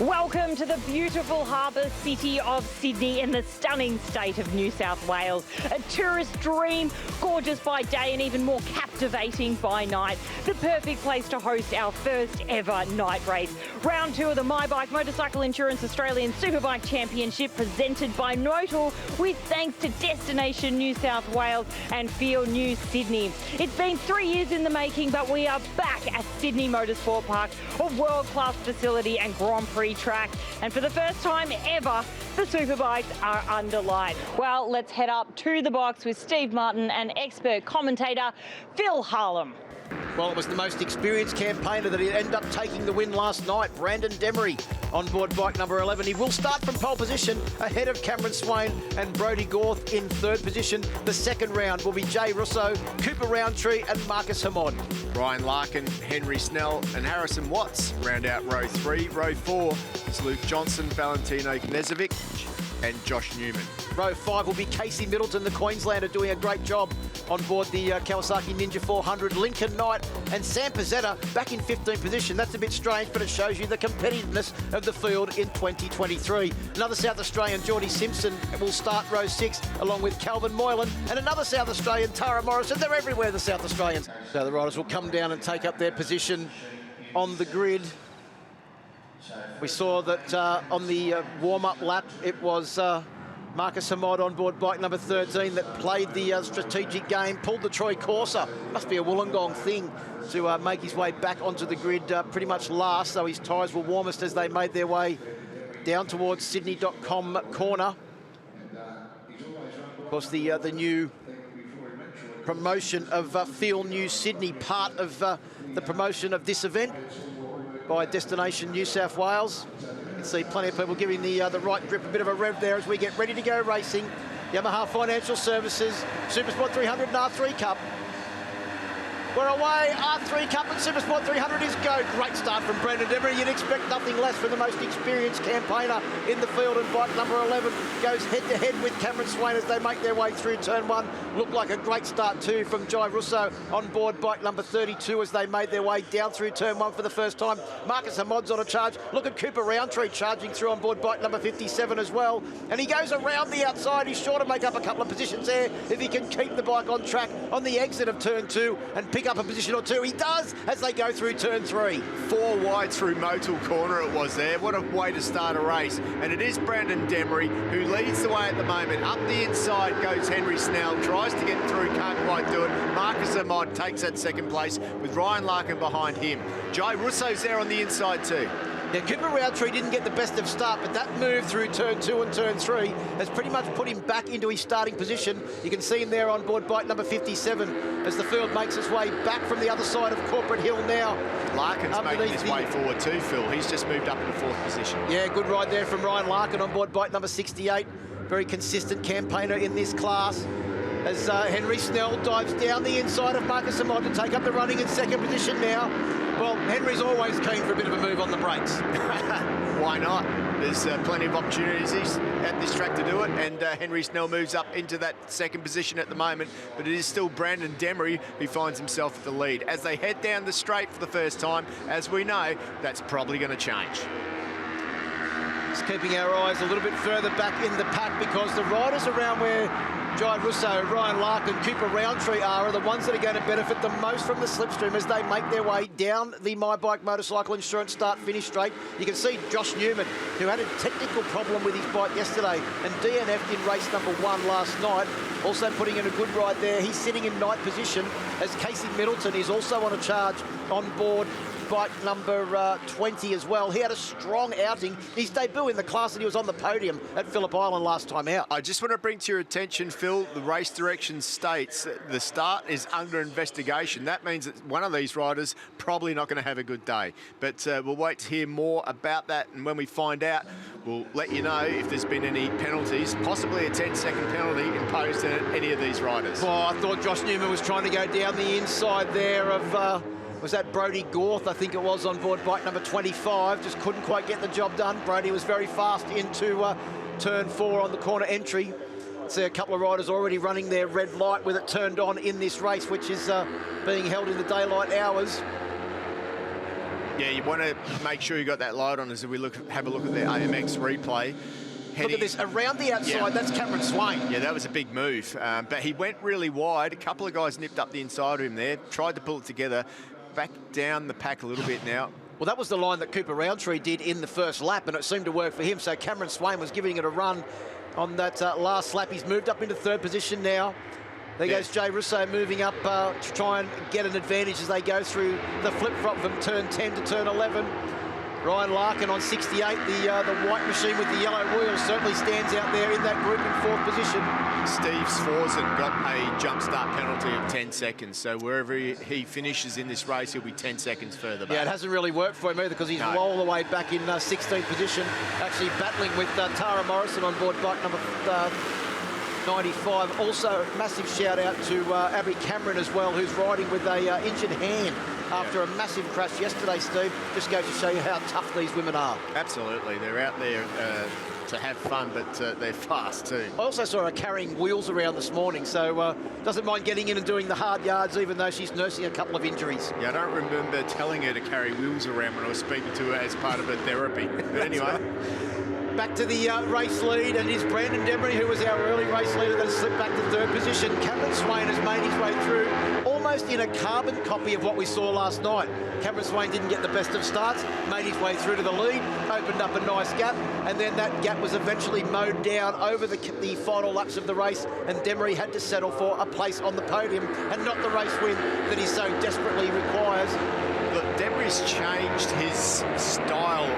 Welcome to the beautiful harbour city of Sydney in the stunning state of New South Wales. A tourist dream, gorgeous by day and even more captivating by night. The perfect place to host our first ever night race. Round 2 of the My Bike Motorcycle Insurance Australian Superbike Championship presented by Motor with thanks to Destination New South Wales and Feel New Sydney. It's been 3 years in the making, but we are back at Sydney Motorsport Park, a world-class facility and Grand Prix track, and for the first time ever the Superbikes are under light. Well, let's head up to the box with Steve Martin and expert commentator Phil Harlem. Well, it was the most experienced campaigner that ended up taking the win last night, Brandon Demery, on board bike number 11. He will start from pole position ahead of Cameron Swain and Brodie Gorth in third position. The second round will be Jay Russo, Cooper Roundtree and Marcus Hamod. Ryan Larkin, Henry Snell and Harrison Watts round out row 3. Row 4 is Luke Johnson, Valentino Knezovic and Josh Newman. Row 5 will be Casey Middleton, the Queenslander, doing a great job on board the Kawasaki Ninja 400. Lincoln Knight and Sam Pizzetta back in 15th position. That's a bit strange, but it shows you the competitiveness of the field in 2023. Another South Australian, Geordie Simpson, will start row 6 along with Calvin Moylan, and another South Australian, Tara Morrison. They're everywhere, the South Australians. So the riders will come down and take up their position on the grid. We saw that on the warm-up lap, it was Marcus Hamod on board bike number 13 that played the strategic game, pulled the Troy Corsa. Must be a Wollongong thing to make his way back onto the grid pretty much last, so his tyres were warmest as they made their way down towards Sydney.com corner. Of course, the new promotion of Feel New Sydney, part of the promotion of this event by Destination New South Wales. You can see plenty of people giving the right grip a bit of a rev there as we get ready to go racing. Yamaha Financial Services, Supersport 300 and R3 Cup. We're away, R3 Cup and Supersport 300 is go. Great start from Brandon Demery. You'd expect nothing less from the most experienced campaigner in the field, and bike number 11 goes head-to-head with Cameron Swain as they make their way through turn 1. Looked like a great start too from Jai Russo on board bike number 32 as they made their way down through turn 1 for the first time. Marcus Hamod's on a charge. Look at Cooper Roundtree charging through on board bike number 57 as well. And he goes around the outside. He's sure to make up a couple of positions there if he can keep the bike on track on the exit of turn 2 and pick up a position or two. He does as they go through turn 3. 4 wide through Motul corner it was there. What a way to start a race. And it is Brandon Demery who leads the way at the moment. Up the inside goes Henry Snell, tries to get through, can't quite do it. Marcus Hamod takes that second place with Ryan Larkin behind him. Jai Russo's there on the inside too. Now, Cooper Roundtree didn't get the best of start, but that move through turn 2 and turn 3 has pretty much put him back into his starting position. You can see him there on board bike number 57 as the field makes its way back from the other side of Corporate Hill now. Larkin's making his way forward too, Phil. He's just moved up into 4th position. Yeah, good ride there from Ryan Larkin on board bike number 68. Very consistent campaigner in this class. As Henry Snell dives down the inside of Marcus Hamod to take up the running in 2nd position now. Well, Henry's always keen for a bit of a move on the brakes. Why not? There's plenty of opportunities at this track to do it, and Henry Snell moves up into that 2nd position at the moment, but it is still Brandon Demery who finds himself at the lead. As they head down the straight for the first time, as we know, that's probably going to change. Just keeping our eyes a little bit further back in the pack because the riders around where Jai Russo, Ryan Larkin, Cooper Roundtree are the ones that are going to benefit the most from the slipstream as they make their way down the My Bike Motorcycle Insurance start-finish straight. You can see Josh Newman, who had a technical problem with his bike yesterday and DNF'd in race number 1 last night, also putting in a good ride there. He's sitting in 9th position as Casey Middleton is also on a charge on board bike number 20 as well. He had a strong outing. His debut in the class, and he was on the podium at Phillip Island last time out. I just want to bring to your attention, Phil, the race direction states the start is under investigation. That means that one of these riders probably not going to have a good day. But we'll wait to hear more about that, and when we find out, we'll let you know if there's been any penalties, possibly a 10-second penalty imposed on any of these riders. Oh, I thought Josh Newman was trying to go down the inside there of... was that Brodie Gorth, I think it was, on board bike number 25. Just couldn't quite get the job done. Brodie was very fast into turn 4 on the corner entry. See a couple of riders already running their red light with it turned on in this race, which is being held in the daylight hours. Yeah, you want to make sure you got that light on as we have a look at the AMX replay. Look at this, around the outside, that's Cameron Swain. Yeah, that was a big move. But he went really wide. A couple of guys nipped up the inside of him there, tried to pull it together, back down the pack a little bit now. Well, that was the line that Cooper Roundtree did in the first lap, and it seemed to work for him. So Cameron Swain was giving it a run on that last lap. He's moved up into third position now. There goes Jay Russo moving up to try and get an advantage as they go through the flip-flop from turn 10 to turn 11. Ryan Larkin on 68, the white machine with the yellow wheels certainly stands out there in that group in fourth position. Steve Swarzen got a jump start penalty of 10 seconds, so wherever he finishes in this race, he'll be 10 seconds further back. Yeah, it hasn't really worked for him either because he's all the way back in 16th position, actually battling with Tara Morrison on board bike number 95. Also, massive shout out to Abby Cameron as well, who's riding with a injured hand after a massive crash yesterday, Steve. Just goes to show you how tough these women are. Absolutely. They're out there to have fun, but they're fast too. I also saw her carrying wheels around this morning, so doesn't mind getting in and doing the hard yards, even though she's nursing a couple of injuries. Yeah, I don't remember telling her to carry wheels around when I was speaking to her as part of her therapy. But anyway. Back to the race lead, and is Brandon Demery, who was our early race leader, that slipped back to third position. Cameron Swain has made his way through, almost in a carbon copy of what we saw last night. Cameron Swain didn't get the best of starts, made his way through to the lead, opened up a nice gap, and then that gap was eventually mowed down over the final laps of the race, and Demery had to settle for a place on the podium and not the race win that he so desperately requires. Look, Demery's changed his style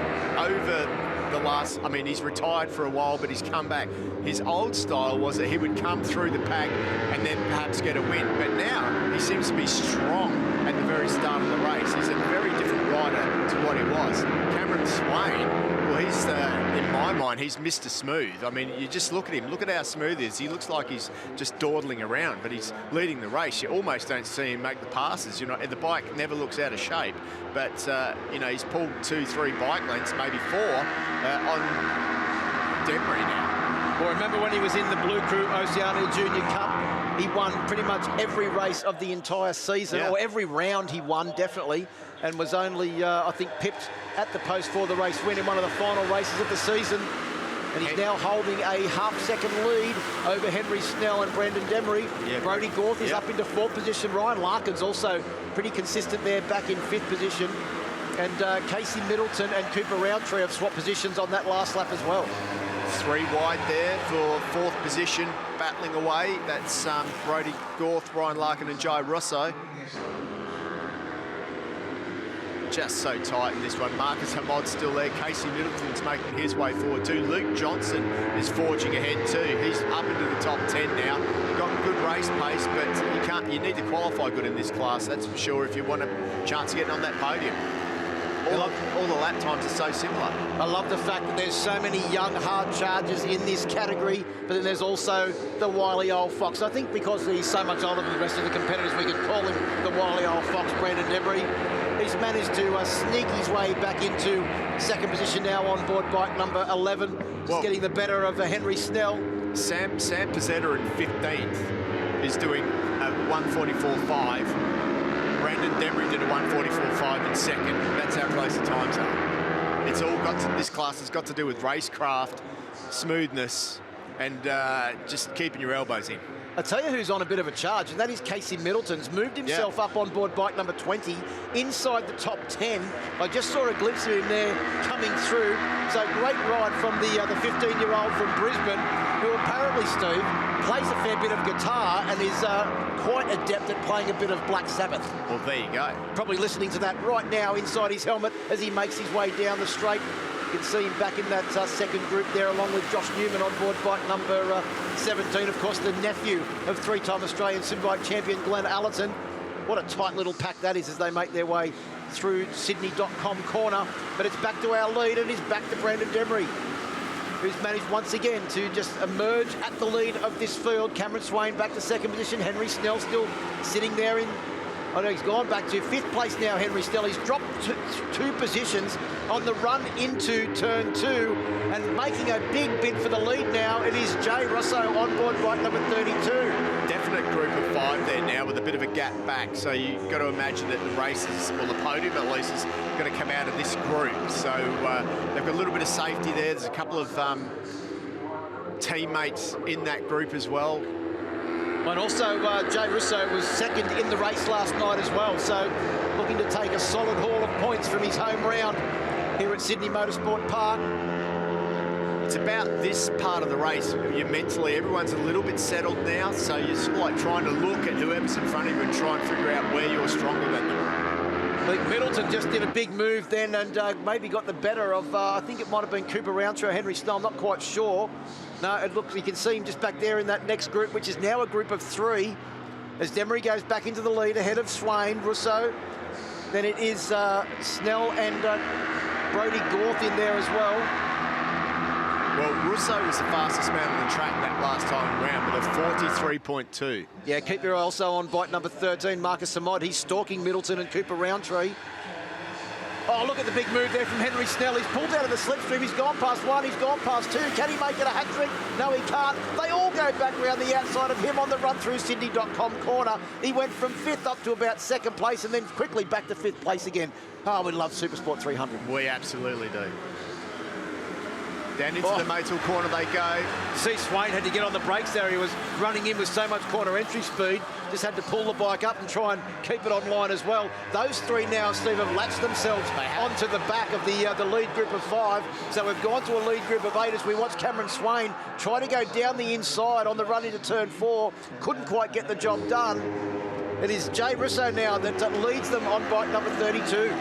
over the last, I mean, he's retired for a while, but he's come back. His old style was that he would come through the pack and then perhaps get a win. But now he seems to be strong at the very start of the race. He's a very different rider to what he was. Cameron Swain, well, he's, in my mind, he's Mr. Smooth. I mean, you just look at him. Look at how smooth he is. He looks like he's just dawdling around, but he's leading the race. You almost don't see him make the passes. You know, the bike never looks out of shape. But, you know, he's pulled 2-3 bike lengths, maybe 4, on Demery now. Well, remember when he was in the Blue Crew Oceania Junior Cup, he won pretty much every race of the entire season, or every round he won, definitely, and was only, I think, pipped at the post for the race win in one of the final races of the season. And he's now holding a half-second lead over Henry Snell and Brandon Demery. Yeah, Brody Gorth is up into fourth position. Ryan Larkin's also pretty consistent there, back in fifth position. And Casey Middleton and Cooper Roundtree have swapped positions on that last lap as well. 3 wide there for fourth position, battling away. That's Brody Gorth, Ryan Larkin and Jai Russo. Just so tight in this one. Marcus Hammod's still there. Casey Middleton's making his way forward too. Luke Johnson is forging ahead too. He's up into the top 10 now. Got good race pace, but you need to qualify good in this class, that's for sure, if you want a chance of getting on that podium. All the lap times are so similar. I love the fact that there's so many young hard chargers in this category, but then there's also the wily old fox. I think because he's so much older than the rest of the competitors, we could call him the wily old fox, Brandon Demery. He's managed to sneak his way back into second position now on board bike number 11. He's getting the better of Henry Snell. Sam Pizzetta in 15th is doing a 1:44.5. Brandon Demery did a 1:44.5 in second. That's how close the times are. It's all got to, this class has got to do with racecraft, smoothness, and just keeping your elbows in. I'll tell you who's on a bit of a charge, and that is Casey Middleton's moved himself up on board bike number 20, inside the top 10. I just saw a glimpse of him there coming through. So great ride from the 15-year-old from Brisbane, who apparently, Steve, plays a fair bit of guitar and is quite adept at playing a bit of Black Sabbath. Well, there you go. Probably listening to that right now inside his helmet as he makes his way down the straight. You can see him back in that second group there, along with Josh Newman on board bike number 17. Of course, the nephew of 3-time Australian Superbike champion Glenn Allerton. What a tight little pack that is as they make their way through Sydney.com corner. But it's back to our lead, and it's back to Brandon Demery, who's managed once again to just emerge at the lead of this field. Cameron Swain back to second position. Henry Snell still sitting there in... I know he's gone back to fifth place now, Henry Snell. He's dropped two positions on the run into turn 2 and making a big bid for the lead now. It is Jay Russo on board bike number 32. Definite group of 5 there now with a bit of a gap back. So you've got to imagine that the races, well, the podium at least, is going to come out of this group. So they've got a little bit of safety there. There's a couple of teammates in that group as well. And also, Jay Russo was second in the race last night as well, so looking to take a solid haul of points from his home round here at Sydney Motorsport Park. It's about this part of the race. Mentally, everyone's a little bit settled now, so you're sort of like trying to look at whoever's in front of you and try and figure out where you're stronger than them. I think Middleton just did a big move then and maybe got the better of, I think it might have been Cooper Roundtree or Henry Snell, I'm not quite sure. No, it looks, you can see him just back there in that next group, which is now a group of 3, as Demery goes back into the lead ahead of Swain, Russo. Then it is Snell and Brodie Gorth in there as well. Well, Russo was the fastest man on the track that last time around with a 43.2. Yeah, keep your eye also on bike number 13, Marcus Samod. He's stalking Middleton and Cooper Roundtree. Oh, look at the big move there from Henry Snell. He's pulled out of the slipstream. He's gone past 1, he's gone past 2. Can he make it a hat-trick? No, he can't. They all go back around the outside of him on the run through Sydney.com corner. He went from 5th up to about 2nd place and then quickly back to 5th place again. Oh, we love Supersport 300. We absolutely do. Down into the Motul corner they go. See, Swain had to get on the brakes there. He was running in with so much corner entry speed. Just had to pull the bike up and try and keep it online as well. Those 3 now, Steve, have latched themselves onto the back of the lead group of 5. So we've gone to a lead group of 8 as we watch Cameron Swain try to go down the inside on the run into turn 4. Couldn't quite get the job done. It is Jay Russo now that leads them on bike number 32.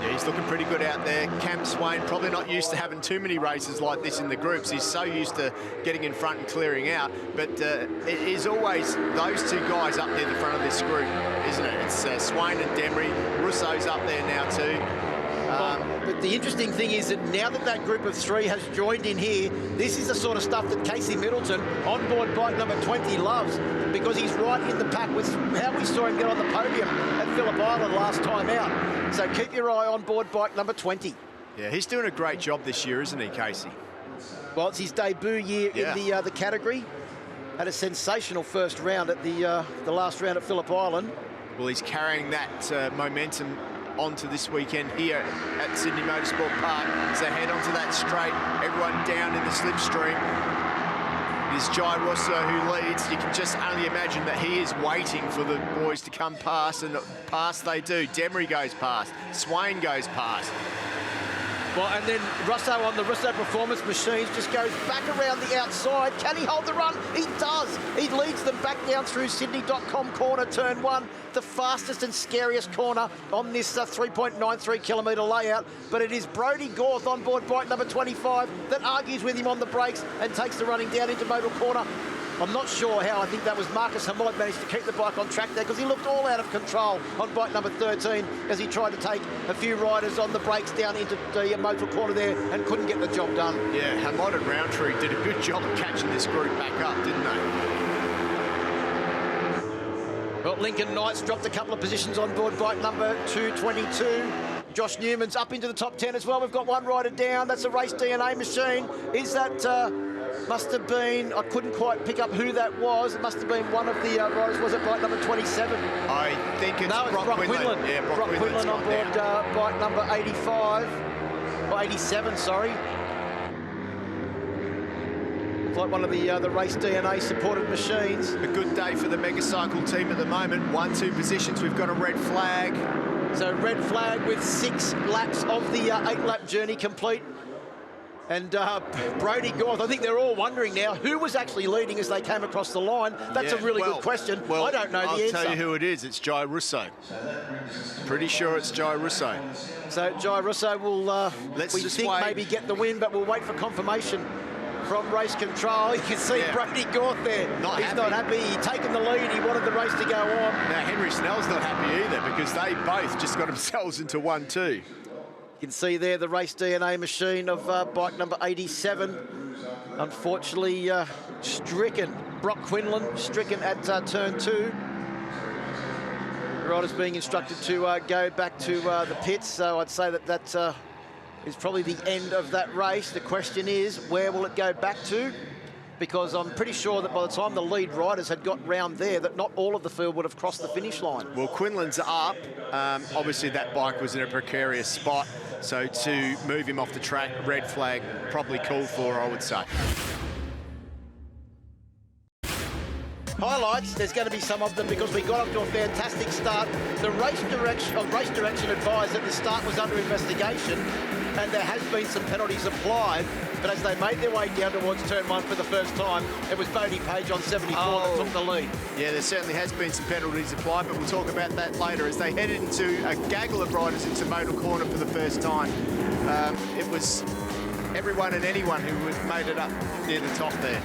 Yeah, he's looking pretty good out there. Cam Swain probably not used to having too many races like this in the groups. He's so used to getting in front and clearing out. But it is always those 2 guys up near the front of this group, isn't it? It's Swain and Demery. Russo's up there now too. But the interesting thing is that now that that group of 3 has joined in here, this is the sort of stuff that Casey Middleton, on board bike number 20, loves, because he's right in the pack with how we saw him get on the podium at Phillip Island last time out. So keep your eye on board bike number 20. Yeah, he's doing a great job this year, isn't he, Casey? Well, it's his debut year in the category. Had a sensational first round at the last round at Phillip Island. Well, he's carrying that momentum onto this weekend here at Sydney Motorsport Park. So head onto that straight, everyone down in the slipstream. It is Jai Russo who leads. You can just only imagine that he is waiting for the boys to come past, and past they do. Demery goes past, Swain goes past. Well, and then Russo on the Russo Performance Machines just goes back around the outside. Can he hold the run? He does. He leads them back down through Sydney.com corner, turn 1, the fastest and scariest corner on this 3.93 kilometre layout. But it is Brodie Gorth on board bike number 25 that argues with him on the brakes and takes the running down into Motul corner. I'm not sure how. I think that was Marcus Hamod managed to keep the bike on track there because he looked all out of control on bike number 13 as he tried to take a few riders on the brakes down into the Motul corner there and couldn't get the job done. Yeah, Hamod and Roundtree did a good job of catching this group back up, didn't they? Well, Lincoln Knights dropped a couple of positions on board bike number 222. Josh Newman's up into the top 10 as well. We've got 1 rider down. That's a race DNA machine. Is that... must have been, I couldn't quite pick up who that was. It must have been one of the riders. Was it bike number 27? I think it's Brock Quinlan. Yeah, Brock Quinlan on board bike number 85. Or 87, sorry. Looks like one of the race DNA supported machines. A good day for the Megacycle team at the moment. 1-2 positions. We've got a red flag. So red flag with 6 laps of the 8-lap journey complete. And Brodie Gorth, I think they're all wondering now who was actually leading as they came across the line. That's a really good question. Well, I don't know the answer. I'll tell you who it is. It's Jai Russo. Pretty sure it's Jai Russo. So Jai Russo will, we think, maybe get the win, but we'll wait for confirmation from race control. You can see Brodie Gorth there. He's not happy. He's taken the lead. He wanted the race to go on. Now, Henry Snell's not happy either because they both just got themselves into 1-2. You can see there the race DNA machine of bike number 87. Unfortunately, stricken. Brock Quinlan stricken at turn 2. The rider's being instructed to go back to the pits, so I'd say that is probably the end of that race. The question is, where will it go back to? because I'm pretty sure that by the time the lead riders had got round there, that not all of the field would have crossed the finish line. Well, Quinlan's up. Obviously, that bike was in a precarious spot, so to move him off the track, red flag probably called for, I would say. Highlights, there's going to be some of them because we got off to a fantastic start. The race direction advised that the start was under investigation and there has been some penalties applied, but as they made their way down towards turn 1 for the first time, it was Bodie Page on 74 that took the lead. Yeah, there certainly has been some penalties applied, but we'll talk about that later as they headed into a gaggle of riders into Motor Corner for the first time. It was everyone and anyone who made it up near the top there.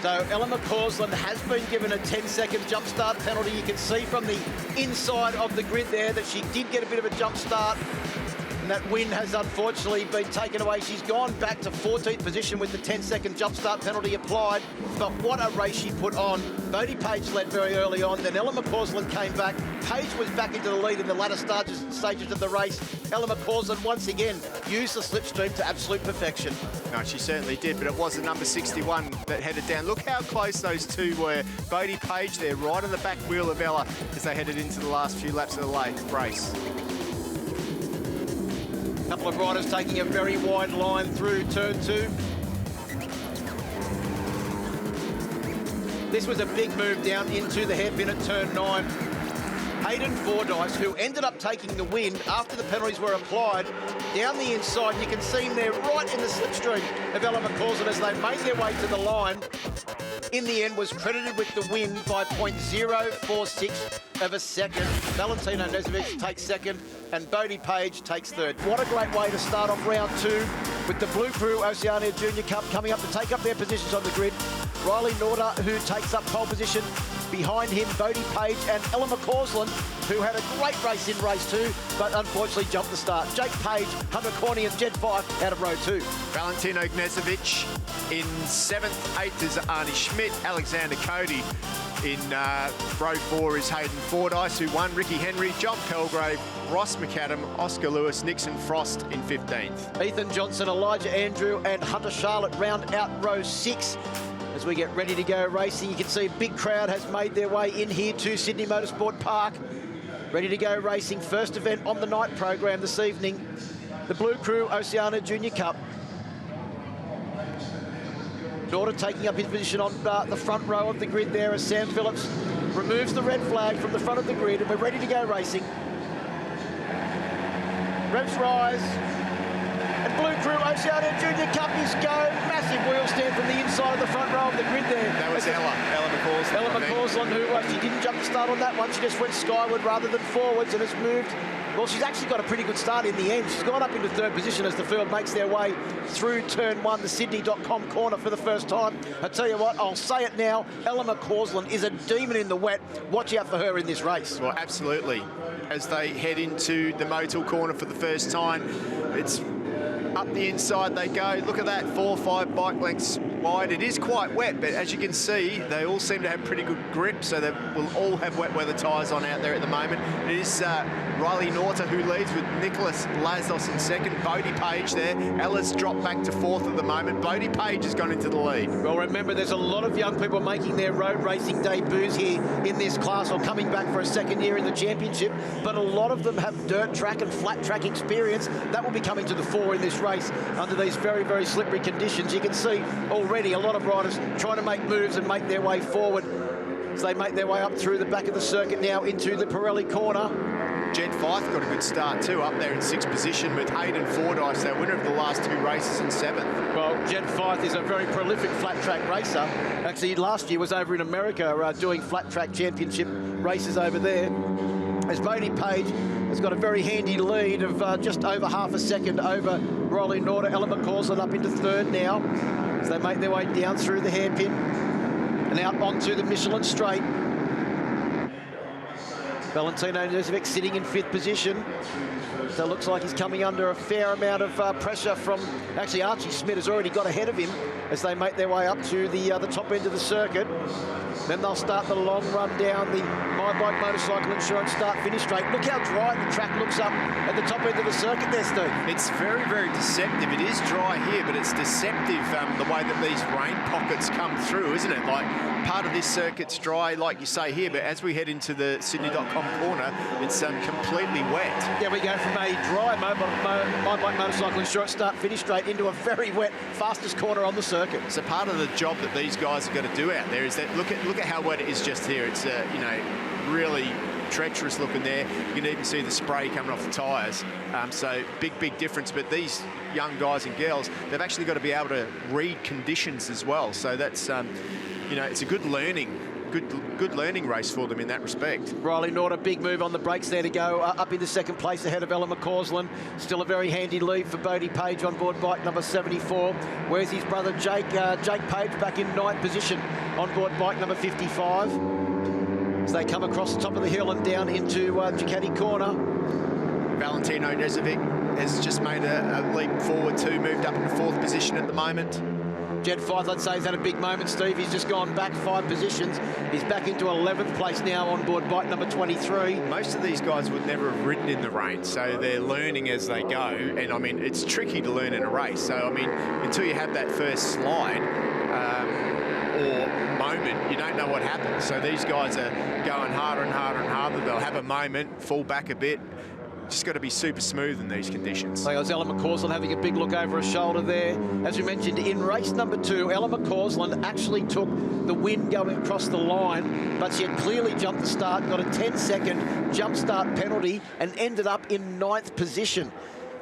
So Ella McCausland has been given a 10-second jump start penalty. You can see from the inside of the grid there that she did get a bit of a jump start. And that win has unfortunately been taken away. She's gone back to 14th position with the 10-second jump start penalty applied. But what a race she put on. Bodie Page led very early on. Then Ella McCausland came back. Page was back into the lead in the latter stages of the race. Ella McCausland once again used the slipstream to absolute perfection. No, she certainly did, but it was the number 61 that headed down. Look how close those two were. Bodie Page there, right on the back wheel of Ella as they headed into the last few laps of the race. A couple of riders taking a very wide line through turn 2. This was a big move down into the hairpin at turn 9. Hayden Fordyce, who ended up taking the win after the penalties were applied, down the inside. You can see him there right in the slipstream of Ella McCausland as they made their way to the line. In the end, was credited with the win by 0.046 of a second. Valentino Nezovic takes second and Bodie Page takes third. What a great way to start off round 2 with the Blue Crew Oceania Junior Cup coming up to take up their positions on the grid. Riley Norder, who takes up pole position. Behind him, Bodie Page and Ella McCausland, who had a great race in race 2, but unfortunately jumped the start. Jake Page, Hunter Corney and Jed 5 out of row 2. Valentino Gnezovic in 7th, 8th is Arnie Schmidt, Alexander Cody. In row 4 is Hayden Fordyce, who won. Ricky Henry, John Pelgrave, Ross McAdam, Oscar Lewis, Nixon Frost in 15th. Ethan Johnson, Elijah Andrew and Hunter Charlotte round out row 6. As we get ready to go racing, you can see a big crowd has made their way in here to Sydney Motorsport Park. Ready to go racing. First event on the night program this evening. The Blue Crew Oceania Junior Cup. Norder taking up his position on the front row of the grid there as Sam Phillips removes the red flag from the front of the grid, and we're ready to go racing. Revs rise. And Blue Crew Oceania Junior Cup is go. Massive wheel stand from the inside of the front row of the grid there. That was Ella McCausland. Ella McCausland, who she didn't jump the start on that one. She just went skyward rather than forwards and has moved. Well, she's actually got a pretty good start in the end. She's gone up into 3rd position as the field makes their way through turn 1, the Sydney.com corner for the first time. I tell you what, I'll say it now, Ella McCausland is a demon in the wet. Watch out for her in this race. Well, absolutely. As they head into the Motul corner for the first time, it's up the inside they go. Look at that, 4 or 5 bike lengths wide. It is quite wet, but as you can see, they all seem to have pretty good grip, so they will all have wet weather tyres on out there at the moment. It is Riley Norder who leads with Nicholas Lazos in 2nd. Bodie Page there. Ella's dropped back to 4th at the moment. Bodie Page has gone into the lead. Well, remember, there's a lot of young people making their road racing debuts here in this class or coming back for a 2nd year in the championship, but a lot of them have dirt track and flat track experience. That will be coming to the fore in this race under these very, very slippery conditions. You can see already a lot of riders trying to make moves and make their way forward as they make their way up through the back of the circuit now into the Pirelli corner. Jed Fife got a good start too, up there in 6th position with Hayden Fordyce, their winner of the last 2 races, in 7th. Well, Jed Fife is a very prolific flat track racer. Actually, last year was over in America doing flat track championship races over there. As Bodie Page has got a very handy lead of just over half a second over Riley Norder. Ella McCausland up into 3rd now as they make their way down through the hairpin and out onto the Michelin straight. Valentino Nezovic sitting in 5th position. So it looks like he's coming under a fair amount of pressure from... Actually, Archie Smith has already got ahead of him as they make their way up to the top end of the circuit. Then they'll start the long run down the My Bike Motorcycle Insurance start-finish straight. Look how dry the track looks up at the top end of the circuit there, Steve. It's very, very deceptive. It is dry here, but it's deceptive the way that these rain pockets come through, isn't it? Like, part of this circuit's dry, like you say here, but as we head into the Sydney.com corner, it's completely wet. Yeah, we go from a dry My Bike Motorcycle Insurance start-finish straight into a very wet, fastest corner on the circuit. So part of the job that these guys are going to do out there is that look at how wet it is just here. It's you know, really treacherous looking there. You can even see the spray coming off the tyres. So big difference. But these young guys and girls, they've actually got to be able to read conditions as well. So that's you know, it's a good learning race for them in that respect. Riley Norder, big move on the brakes there to go up into 2nd place ahead of Ella McCausland. Still a very handy lead for Bodie Page on board bike number 74. Where's his brother Jake? Jake Page back in 9th position on board bike number 55. As they come across the top of the hill and down into Ducati corner. Valentino Nezovic has just made a leap forward too, moved up into 4th position at the moment. Jed Fyfe, I'd say, has had a big moment, Steve. He's just gone back 5 positions. He's back into 11th place now on board bike number 23. Most of these guys would never have ridden in the rain, so they're learning as they go. And, I mean, it's tricky to learn in a race. So, I mean, until you have that first slide or moment, you don't know what happens. So these guys are going harder and harder and harder. They'll have a moment, fall back a bit. Just got to be super smooth in these conditions. So Ella McCausland having a big look over her shoulder there. As we mentioned, in race number 2, Ella McCausland actually took the win going across the line, but she had clearly jumped the start, got a 10-second jump start penalty, and ended up in 9th position.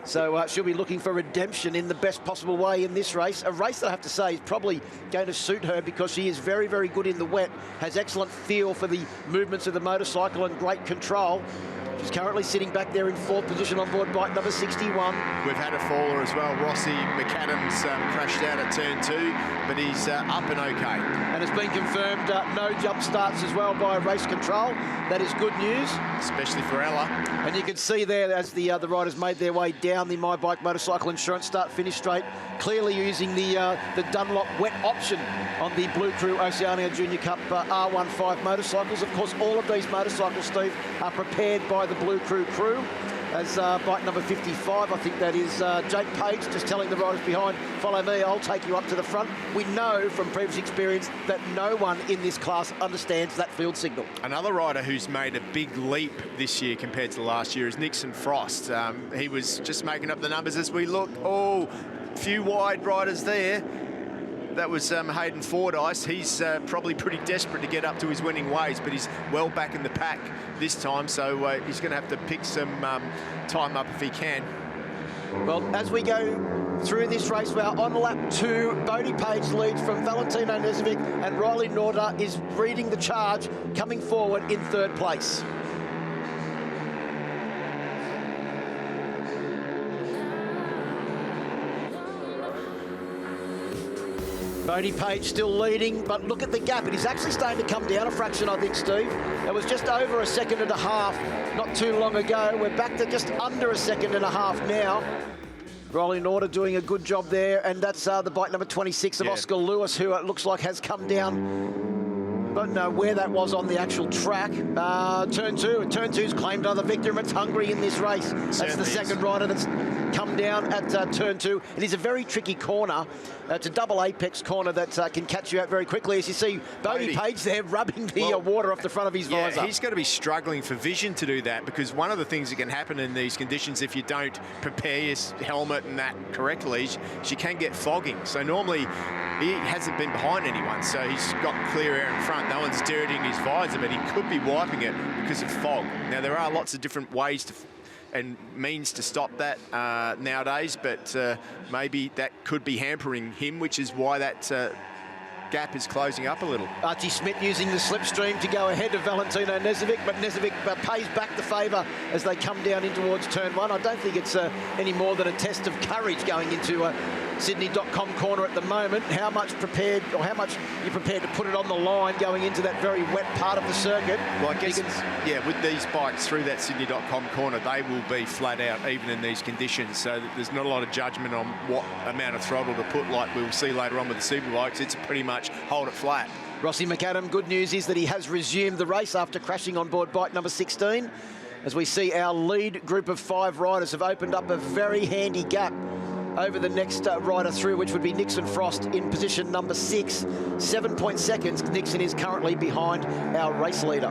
So she'll be looking for redemption in the best possible way in this race. A race that I have to say is probably going to suit her because she is very, very good in the wet, has excellent feel for the movements of the motorcycle and great control. She's currently sitting back there in 4th position on board bike number 61. We've had a faller as well. Rossi McAdams crashed out at turn 2, but he's up and okay. And it's been confirmed no jump starts as well by race control. That is good news. Especially for Ella. And you can see there as the riders made their way down the My Bike Motorcycle Insurance start-finish straight, clearly using the Dunlop wet option on the Blue Crew Oceania Junior Cup R15 motorcycles. Of course, all of these motorcycles, Steve, are prepared by the Blue Crew crew. As bike number 55, I think that is Jake Page, just telling the riders behind, follow me, I'll take you up to the front. We know from previous experience that no one in this class understands that field signal. Another rider who's made a big leap this year compared to last year is Nixon Frost. He was just making up the numbers as we look. Oh, few wide riders there. That was Hayden Fordyce. He's probably pretty desperate to get up to his winning ways, but he's well back in the pack this time, so he's going to have to pick some time up if he can. Well, as we go through this race, we are on lap 2. Bodie Page leads from Valentino Nezovic, and Riley Norder is leading the charge, coming forward in 3rd place. Bodie Page still leading, but look at the gap. It is actually starting to come down a fraction, I think, Steve. It was just over 1.5 seconds not too long ago. We're back to just under 1.5 seconds now. Riley Norder doing a good job there, and that's the bike number 26 of Oscar Lewis, who it looks like has come down. Don't know where that was on the actual track. Turn 2. Turn 2's claimed another victory, and it's hungry in this race. That's the second rider that's come down at turn 2. It is a very tricky corner. It's a double apex corner that can catch you out very quickly. As you see, Bodie Page there rubbing the water off the front of his visor. He's going to be struggling for vision to do that, because one of the things that can happen in these conditions, if you don't prepare your helmet and that correctly, is you can get fogging. So normally he hasn't been behind anyone, so he's got clear air in front. No one's dirtying his visor, but he could be wiping it because of fog. Now, there are lots of different ways and means to stop that nowadays, but maybe that could be hampering him, which is why that gap is closing up a little. Archie Smith using the slipstream to go ahead of Valentino Nezovic, but Nezovic pays back the favour as they come down in towards turn 1. I don't think it's any more than a test of courage going into Sydney.com corner at the moment. How much you're prepared to put it on the line going into that very wet part of the circuit? Well, I guess, yeah, with these bikes through that Sydney.com corner, they will be flat out even in these conditions. So there's not a lot of judgment on what amount of throttle to put, like we'll see later on with the Superbikes. It's pretty much hold it flat. Rossi McAdam, good news is that he has resumed the race after crashing on board bike number 16. As we see our lead group of 5 riders have opened up a very handy gap over the next rider through, which would be Nixon Frost in position number 6. 7 seconds. Nixon is currently behind our race leader.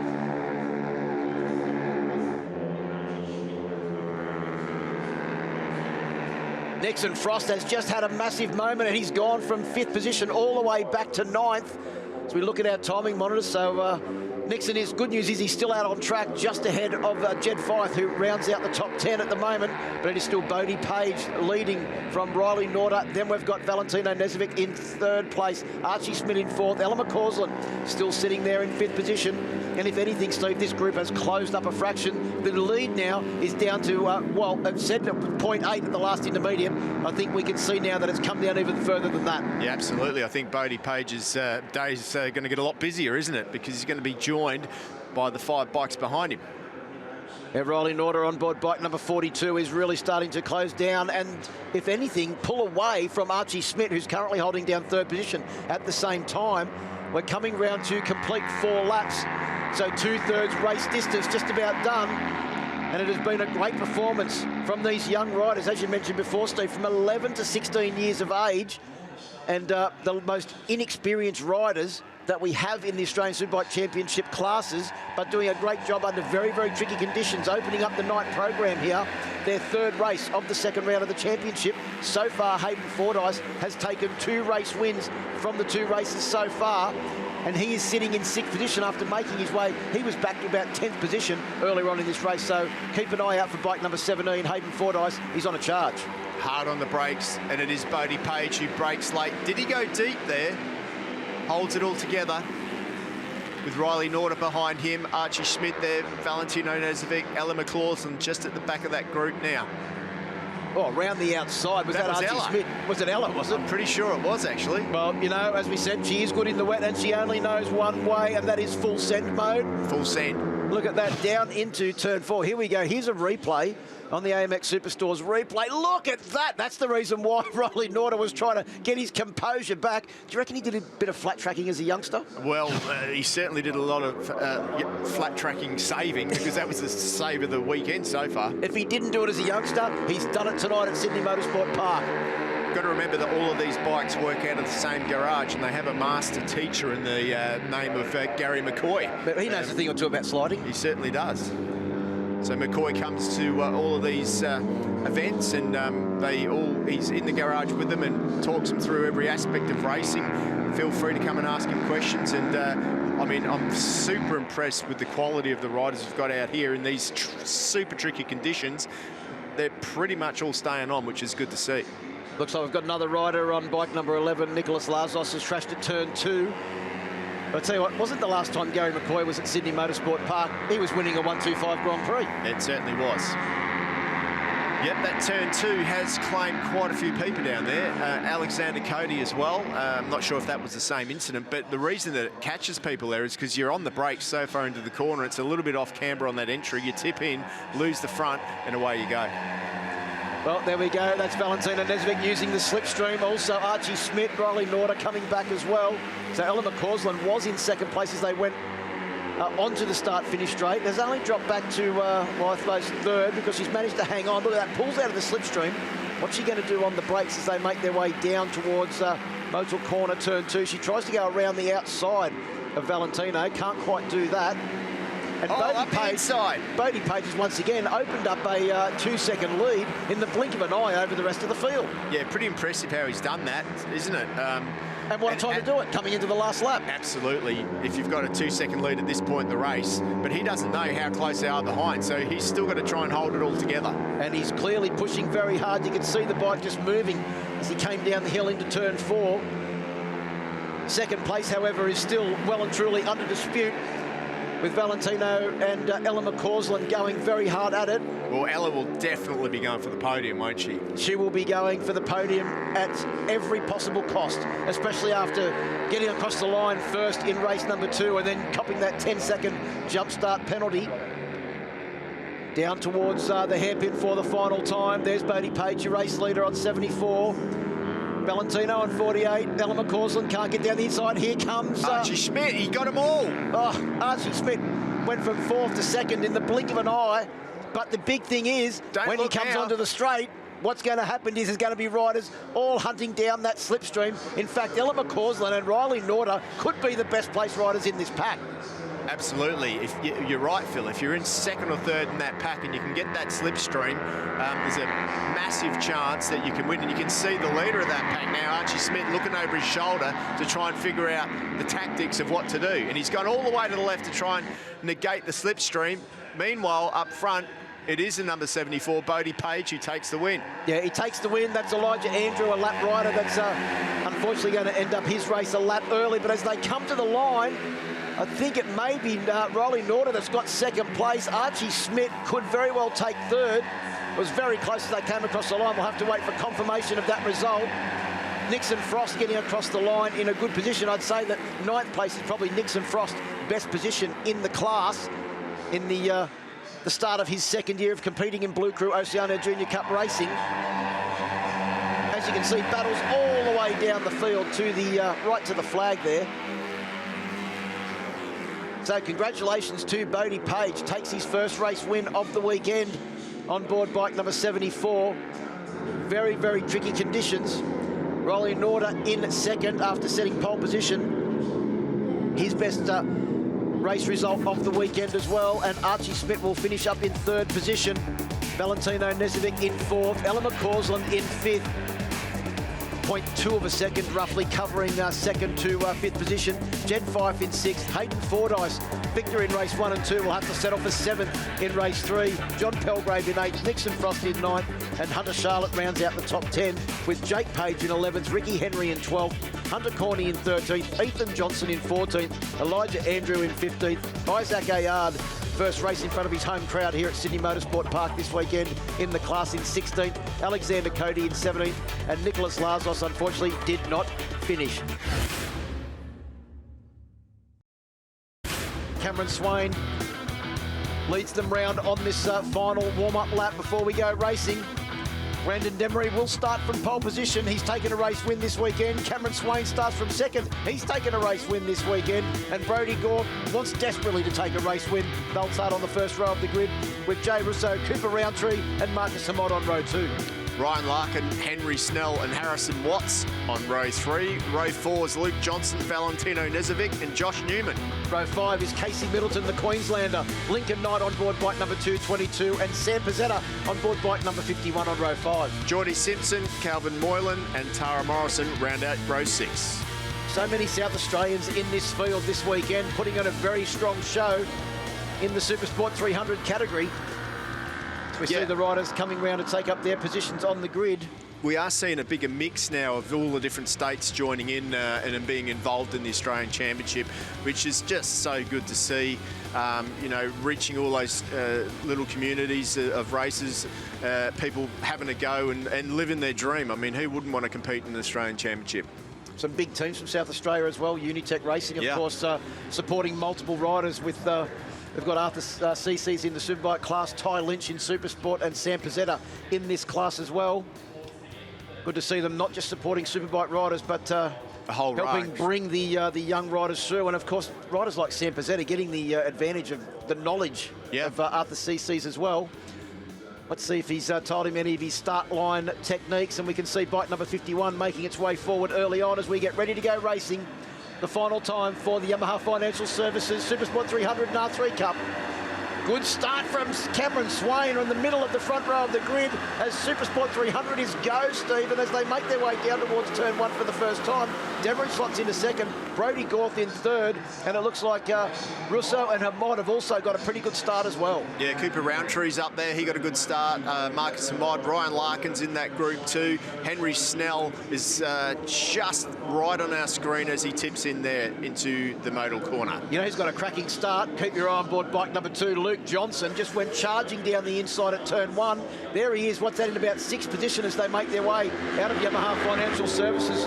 Nixon Frost has just had a massive moment, and he's gone from 5th position all the way back to 9th. As we look at our timing monitors, so Nixon is, good news is he's still out on track, just ahead of Jed Fyfe, who rounds out the top 10 at the moment, but it is still Bodie Page leading from Riley Norder. Then we've got Valentino Nezovic in 3rd place, Archie Smith in 4th, Ella McCausland still sitting there in 5th position. And if anything, Steve, this group has closed up a fraction. The lead now is down to, well, it said 0.8 at the last intermediate. I think we can see now that it's come down even further than that. Yeah, absolutely. I think Bodie Page's day is going to get a lot busier, isn't it? Because he's going to be joined by the 5 bikes behind him. Riley Norder on board bike number 42 is really starting to close down and, if anything, pull away from Archie Smith, who's currently holding down 3rd position at the same time. We're coming round to complete 4 laps, so 2/3 race distance just about done. And it has been a great performance from these young riders, as you mentioned before, Steve, from 11 to 16 years of age. And the most inexperienced riders that we have in the Australian Superbike Championship classes, but doing a great job under very, very tricky conditions, opening up the night program here. Their 3rd race of the 2nd round of the championship. So far, Hayden Fordyce has taken 2 race wins from the 2 races so far, and he is sitting in 6th position after making his way. He was back to about 10th position earlier on in this race, so keep an eye out for bike number 17, Hayden Fordyce. He's on a charge. Hard on the brakes, and it is Bodie Page who brakes late. Did he go deep there? Holds it all together with Riley Norder behind him, Archie Schmidt there, Valentino Nezovic, Ella McCausland just at the back of that group now. Oh, around the outside. Was that Archie Ella. Smith? Was it Ella, was it? I'm pretty sure it was, actually. Well, you know, as we said, she is good in the wet and she only knows one way, and that is full send mode. Full send. Look at that, down into turn 4. Here we go. Here's a replay on the AMX Superstore's replay. Look at that. That's the reason why Riley Norder was trying to get his composure back. Do you reckon he did a bit of flat tracking as a youngster? Well, he certainly did a lot of flat tracking saving, because that was the save of the weekend so far. If he didn't do it as a youngster, he's done it tonight at Sydney Motorsport Park. Got to remember that all of these bikes work out of the same garage, and they have a master teacher in the name of Gary McCoy. But he knows a thing or two about sliding. He certainly does. So McCoy comes to all of these events, and he's in the garage with them and talks them through every aspect of racing. Feel free to come and ask him questions. And I mean, I'm super impressed with the quality of the riders we've got out here in these super tricky conditions. They're pretty much all staying on, which is good to see. Looks like we've got another rider on bike number 11. Nicholas Lazos has crashed at turn 2. But I'll tell you what, wasn't the last time Gary McCoy was at Sydney Motorsport Park, he was winning a 125 Grand Prix. It certainly was. Yep, that turn 2 has claimed quite a few people down there. Alexander Cody as well. I'm not sure if that was the same incident, but the reason that it catches people there is because you're on the brakes so far into the corner. It's a little bit off camber on that entry. You tip in, lose the front, and away you go. Well, there we go. That's Valentino Nezovic using the slipstream. Also, Archie Smith, Riley Norder coming back as well. So Ella McCausland was in 2nd place as they went onto the start-finish straight. There's only dropped back to, well, I suppose 3rd, because she's managed to hang on. Look at that, pulls out of the slipstream. What's she going to do on the brakes as they make their way down towards Motul Corner, turn 2? She tries to go around the outside of Valentino. Can't quite do that. And Bodie Page has once again opened up a 2-second lead in the blink of an eye over the rest of the field. Yeah, pretty impressive how he's done that, isn't it? And what a time to do it, coming into the last lap. Absolutely, if you've got a 2-second lead at this point in the race, but he doesn't know how close they are behind, so he's still got to try and hold it all together. And he's clearly pushing very hard. You can see the bike just moving as he came down the hill into turn 4. 2nd place, however, is still well and truly under dispute. with Valentino and Ella McCausland going very hard at it. Well, Ella will definitely be going for the podium, won't she? She will be going for the podium at every possible cost, especially after getting across the line first in race number 2 and then copping that 10-second jump start penalty. Down towards the hairpin for the final time. There's Bodie Page, your race leader on 74. Valentino on 48. Ella McCausland can't get down the inside. Here comes Archie Schmidt. He got them all. Oh, Archie Schmidt went from 4th to 2nd in the blink of an eye. But the big thing is, when he comes onto the straight, what's going to happen is there's going to be riders all hunting down that slipstream. In fact, Ella McCausland and Riley Norder could be the best place riders in this pack. Absolutely. If you're right, Phil. If you're in 2nd or 3rd in that pack and you can get that slipstream, there's a massive chance that you can win. And you can see the leader of that pack now, Archie Schmidt, looking over his shoulder to try and figure out the tactics of what to do. And he's gone all the way to the left to try and negate the slipstream. Meanwhile, up front, it is the number 74, Bodie Page, who takes the win. Yeah, he takes the win. That's Elijah Andrew, a lap rider that's unfortunately going to end up his race a lap early. But as they come to the line, I think it may be Riley Norder that's got 2nd place. Archie Schmidt could very well take 3rd. It was very close as they came across the line. We'll have to wait for confirmation of that result. Nixon Frost getting across the line in a good position. I'd say that 9th place is probably Nixon Frost's best position in the class in the start of his 2nd year of competing in Blue Crew Oceania Junior Cup racing. As you can see, battles all the way down the field to the right to the flag there. So congratulations to Bodie Page. Takes his first race win of the weekend on board bike number 74. Very, very tricky conditions. Riley Norder in 2nd after setting pole position. His best race result of the weekend as well. And Archie Schmidt will finish up in 3rd position. Valentino Nezovic in 4th. Ella McCausland in 5th. 0.2 of a second, roughly covering 2nd to 5th position. Jed Fife in 6th. Hayden Fordyce, victor in race 1 and 2, will have to settle for 7th in race 3. John Pelgrave in 8th. Nixon Frost in 9th. And Hunter Charlotte rounds out the top 10 with Jake Page in 11th. Ricky Henry in 12th. Hunter Corney in 13th. Ethan Johnson in 14th. Elijah Andrew in 15th. Isaac Ayard, first race in front of his home crowd here at Sydney Motorsport Park this weekend in the class in 16th. Alexander Cody in 17th. And Nicholas Lazos, unfortunately, did not finish. Cameron Swain leads them round on this final warm-up lap before we go racing. Brandon Demery will start from pole position. He's taken a race win this weekend. Cameron Swain starts from 2nd. He's taken a race win this weekend. And Brodie Gore wants desperately to take a race win. They'll start on the first row of the grid with Jay Russo, Cooper Roundtree and Marcus Hamod on row 2. Ryan Larkin, Henry Snell and Harrison Watts on row 3. Row 4 is Luke Johnson, Valentino Nezovic and Josh Newman. Row 5 is Casey Middleton, the Queenslander. Lincoln Knight on board bike number 222 and Sam Pizzetta on board bike number 51 on row 5. Geordie Simpson, Calvin Moylan and Tara Morrison round out row 6. So many South Australians in this field this weekend, putting on a very strong show in the Supersport 300 category. We see the riders coming round to take up their positions on the grid. We are seeing a bigger mix now of all the different states joining in and being involved in the Australian Championship, which is just so good to see. You know, reaching all those little communities of races, people having a go and living their dream. I mean, who wouldn't want to compete in the Australian Championship? Some big teams from South Australia as well. Unitech Racing, of course, supporting multiple riders with... We've got Arthur CC's in the Superbike class, Ty Lynch in Supersport and Sam Pizzetta in this class as well. Good to see them not just supporting Superbike riders, but helping bring the young riders through. And of course, riders like Sam Pizzetta getting the advantage of the knowledge of Arthur CC's as well. Let's see if he's told him any of his start line techniques, and we can see bike number 51 making its way forward early on as we get ready to go racing. The final time for the Yamaha Financial Services Supersport 300 and R3 Cup. Good start from Cameron Swain in the middle of the front row of the grid as Supersport 300 is go, Stephen, as they make their way down towards turn 1 for the first time. Demery slots into second, Brodie Gorth in third, and it looks like Russo and Hamod have also got a pretty good start as well. Yeah, Cooper Roundtree's up there. He got a good start. Marcus Hamod, Ryan Larkin's in that group too. Henry Snell is just right on our screen as he tips in there into the modal corner. You know, he's got a cracking start. Keep your eye on board bike number 2, Luke Johnson, just went charging down the inside at turn 1. There he is. What's that, in about 6th position as they make their way out of Yamaha Financial Services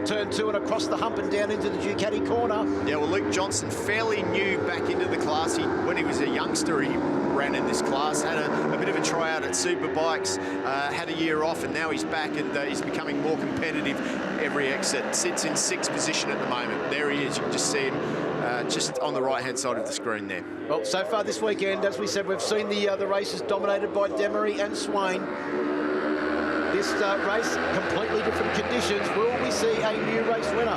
turn 2 and across the hump and down into the Ducati corner. Yeah, well, Luke Johnson, fairly new back into the class. When he was a youngster, he ran in this class, had a bit of a tryout at Superbikes, had a year off, and now he's back and he's becoming more competitive every exit. Sits in 6th position at the moment. There he is. You can just see him just on the right-hand side of the screen there. Well, so far this weekend, as we said, we've seen the races dominated by Demery and Swain. This race, completely different conditions. Will we see a new race winner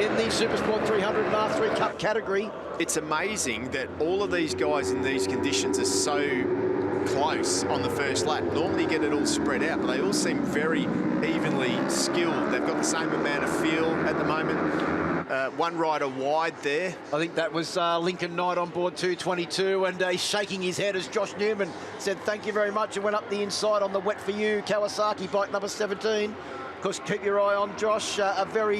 in the Supersport 300 and R3 Cup category? It's amazing that all of these guys in these conditions are so close on the first lap. Normally you get it all spread out, but they all seem very evenly skilled. They've got the same amount of feel at the moment. One rider wide there. I think that was Lincoln Knight on board 222, and shaking his head as Josh Newman said thank you very much and went up the inside on the Wet For You Kawasaki bike number 17. Of course, keep your eye on Josh, a very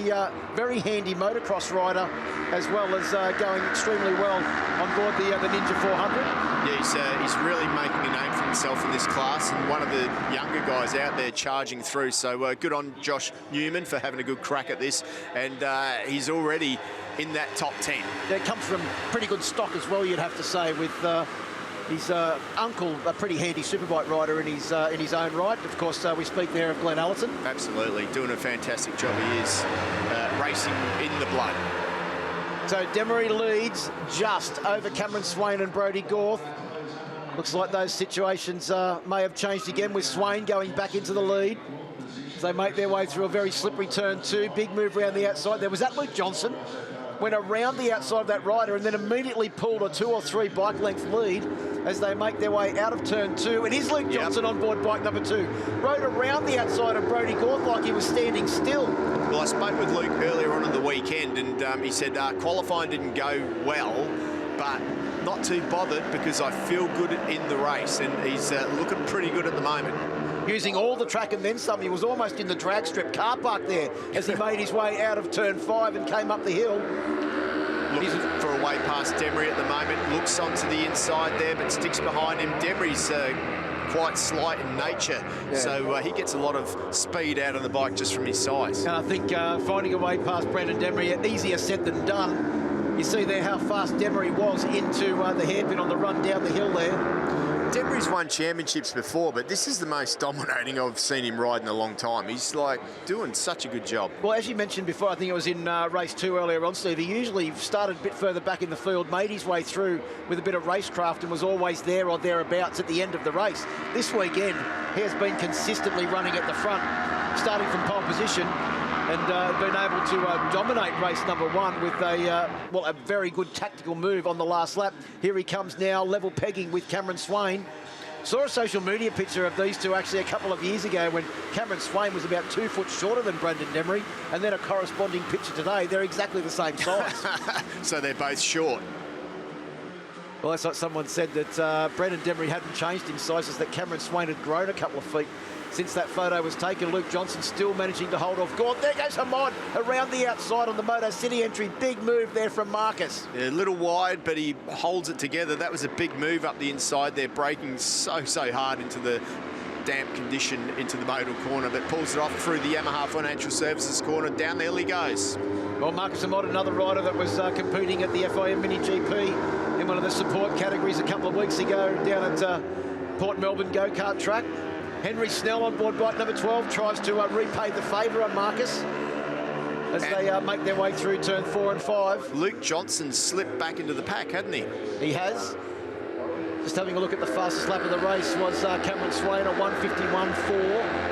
handy motocross rider, as well as going extremely well on board the Ninja 400. Yeah, he's really making a name for himself in this class, and one of the younger guys out there charging through. So good on Josh Newman for having a good crack at this, and he's already in that top 10. Yeah, it comes from pretty good stock as well, you'd have to say, with his uncle, a pretty handy superbike rider in his own right. Of course, we speak there of Glenn Allerton. Absolutely, doing a fantastic job. He is racing in the blood. So Demery leads just over Cameron Swain and Brodie Gorth. Looks like those situations may have changed again, with Swain going back into the lead as they make their way through a very slippery turn 2. Big move around the outside. There was that Luke Johnson. Went around the outside of that rider and then immediately pulled a 2 or 3 bike length lead as they make their way out of turn 2. And here's Luke Johnson on board bike number 2. Rode around the outside of Brodie Gorth like he was standing still. Well, I spoke with Luke earlier on in the weekend, and he said qualifying didn't go well, but not too bothered because I feel good in the race, and he's looking pretty good at the moment. Using all the track and then some. He was almost in the drag strip car park there as he made his way out of turn 5 and came up the hill. Looking for a way past Demery at the moment. Looks onto the inside there, but sticks behind him. Demery's quite slight in nature, so he gets a lot of speed out of the bike just from his size. And I think finding a way past Brendan Demery, easier said than done. You see there how fast Demery was into the hairpin on the run down the hill there. Demery's won championships before, but this is the most dominating I've seen him ride in a long time. He's like doing such a good job. Well, as you mentioned before, I think it was in race 2 earlier on, Steve, he usually started a bit further back in the field, made his way through with a bit of racecraft and was always there or thereabouts at the end of the race. This weekend, he has been consistently running at the front, starting from pole position, and been able to dominate race number 1 with a very good tactical move on the last lap. Here he comes now, level pegging with Cameron Swain. Saw a social media picture of these two actually a couple of years ago when Cameron Swain was about 2 foot shorter than Brendan Demery, and then a corresponding picture today. They're exactly the same size. So they're both short. Well, that's like someone said, that Brendan Demery hadn't changed in sizes, that Cameron Swain had grown a couple of feet since that photo was taken. Luke Johnson still managing to hold off Gorth. There goes Hamod around the outside on the Moto City entry. Big move there from Marcus. Yeah, a little wide, but he holds it together. That was a big move up the inside there, braking so hard into the damp condition into the modal corner, but pulls it off through the Yamaha Financial Services corner. Down the hill he goes. Well, Marcus Hamod, another rider that was competing at the FIM Mini GP in one of the support categories a couple of weeks ago down at Port Melbourne go-kart track. Henry Snell on board bike number 12 tries to repay the favour on Marcus as they make their way through turn 4 and 5. Luke Johnson slipped back into the pack, hadn't he? He has. Just having a look at the fastest lap of the race was Cameron Swain at 1:51.4.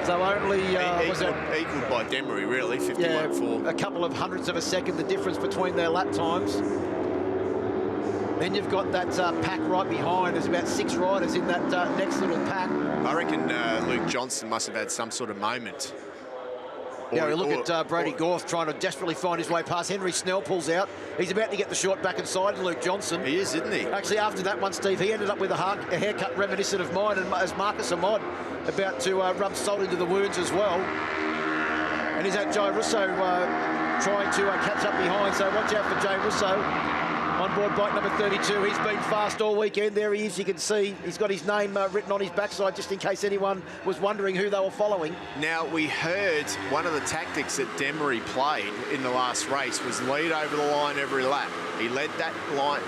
So only equalled by Demery, really, 51.4. Yeah, a couple of hundredths of a second, the difference between their lap times. Then you've got that pack right behind. There's about 6 riders in that next little pack. I reckon Luke Johnson must have had some sort of moment. Yeah, look at Brady Gorth trying to desperately find his way past. Henry Snell pulls out. He's about to get the short back inside to Luke Johnson. He is, isn't he? Actually, after that one, Steve, he ended up with a haircut reminiscent of mine, and as Marcus Ahmad about to rub salt into the wounds as well. And he's at Jai Russo trying to catch up behind, so watch out for Jai Russo. On board bike number 32, he's been fast all weekend. There he is, you can see. He's got his name written on his backside, just in case anyone was wondering who they were following. Now, we heard one of the tactics that Demery played in the last race was lead over the line every lap. He led that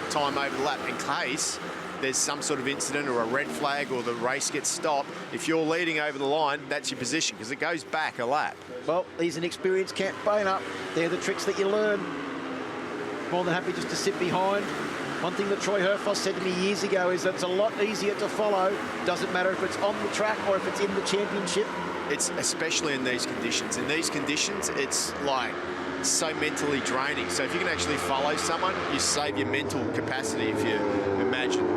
time over the lap in case there's some sort of incident or a red flag or the race gets stopped. If you're leading over the line, that's your position, because it goes back a lap. Well, he's an experienced campaigner. They're the tricks that you learn. More than happy just to sit behind. One thing that Troy Herfoss said to me years ago is that it's a lot easier to follow. Doesn't matter if it's on the track or if it's in the championship. It's especially in these conditions. In these conditions, it's like so mentally draining. So if you can actually follow someone, you save your mental capacity, if you imagine.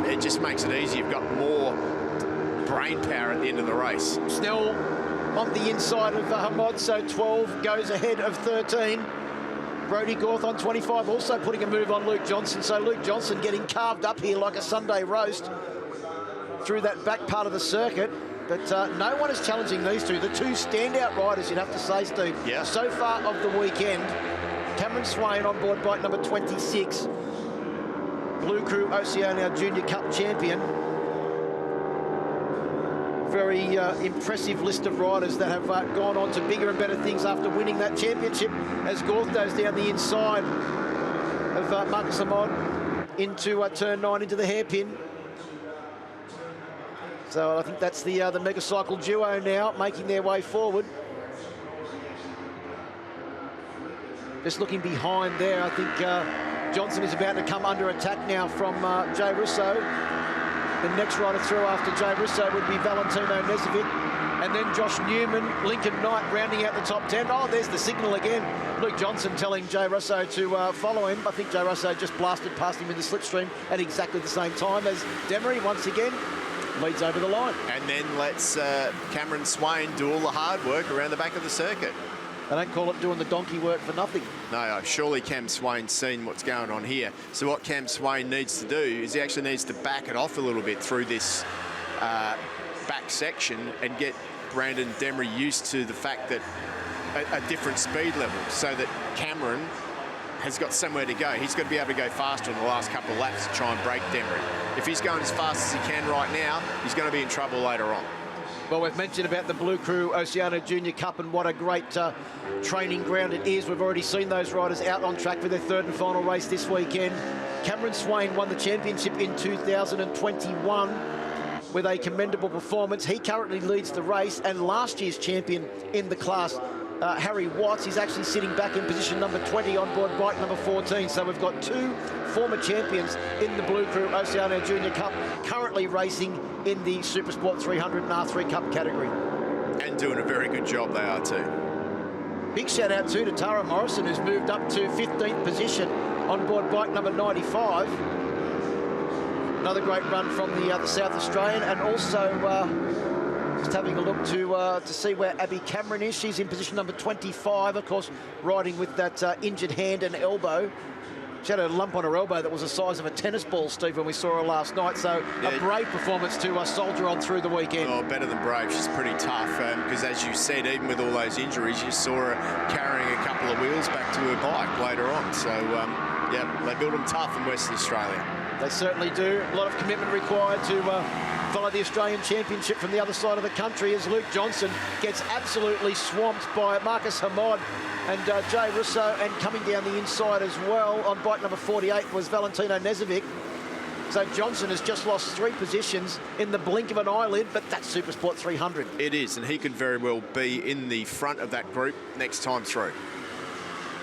It just makes it easy. You've got more brain power at the end of the race. Snell on the inside of Hamad, so 12 goes ahead of 13. Brody Gorth on 25, also putting a move on Luke Johnson. So Luke Johnson getting carved up here like a Sunday roast through that back part of the circuit. But no one is challenging these two. The two standout riders, you'd have to say, Steve. Yeah. So far of the weekend, Cameron Swain on board bike number 26. Blue Crew Oceania Junior Cup champion. Very impressive list of riders that have gone on to bigger and better things after winning that championship, as Gorth goes down the inside of Marcus Ahmad into turn 9 into the hairpin. So I think that's the Megacycle duo now making their way forward. Just looking behind there, I think Johnson is about to come under attack now from Jai Russo. The next rider through after Jai Russo would be Valentino Nezovic. And then Josh Newman, Lincoln Knight rounding out the top 10. Oh, there's the signal again. Luke Johnson telling Jai Russo to follow him. I think Jai Russo just blasted past him in the slipstream at exactly the same time as Demery once again leads over the line. And then lets Cameron Swain do all the hard work around the back of the circuit. They don't call it doing the donkey work for nothing. No, surely Cam Swain's seen what's going on here. So what Cam Swain needs to do is he actually needs to back it off a little bit through this back section and get Brandon Demery used to the fact that a different speed level, so that Cameron has got somewhere to go. He's got to be able to go faster in the last couple of laps to try and break Demery. If he's going as fast as he can right now, he's going to be in trouble later on. Well, we've mentioned about the Blue Crew Oceania Junior Cup and what a great training ground it is. We've already seen those riders out on track for their third and final race this weekend. Cameron Swain won the championship in 2021 with a commendable performance. He currently leads the race, and last year's champion in the class, Harry Watts, is actually sitting back in position number 20 on board bike number 14. So we've got two former champions in the Blue Crew Oceania Junior Cup currently racing in the Supersport 300 and R3 Cup category. And doing a very good job they are too. Big shout out too to Tara Morrison, who's moved up to 15th position on board bike number 95. Another great run from the South Australian, and also just having a look to see where Abby Cameron is. She's in position number 25, of course, riding with that injured hand and elbow. She had a lump on her elbow that was the size of a tennis ball, Steve, when we saw her last night. So yeah, a brave performance to soldier on through the weekend. Oh, better than brave. She's pretty tough because, as you said, even with all those injuries, you saw her carrying a couple of wheels back to her bike later on. So, yeah, they build them tough in Western Australia. They certainly do. A lot of commitment required to follow the Australian Championship from the other side of the country, as Luke Johnson gets absolutely swamped by Marcus Hamad and Jai Russo, and coming down the inside as well on bike number 48 was Valentino Nezovic. So Johnson has just lost 3 positions in the blink of an eyelid, but that's Supersport 300. It is, and he could very well be in the front of that group next time through.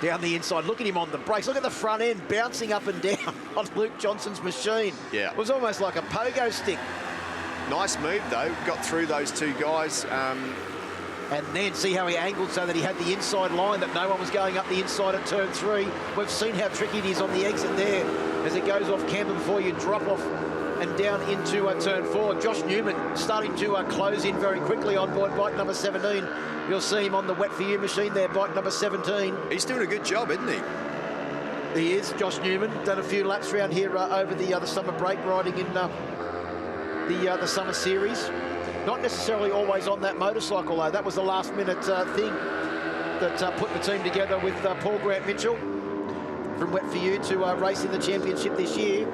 Down the inside, look at him on the brakes. Look at the front end bouncing up and down on Luke Johnson's machine. Yeah. It was almost like a pogo stick. Nice move, though. Got through those two guys. And then see how he angled so that he had the inside line, that no one was going up the inside at turn 3. We've seen how tricky it is on the exit there. as it goes off camber before you drop off and down into turn 4. Josh Newman starting to close in very quickly on board bike number 17. You'll see him on the Wet For You machine there, bike number 17. He's doing a good job, isn't he? He is, Josh Newman. Done a few laps around here over the summer break, riding in the summer series. Not necessarily always on that motorcycle, though. That was the last-minute thing that put the team together with Paul Grant Mitchell from Wet For You to race in the championship this year.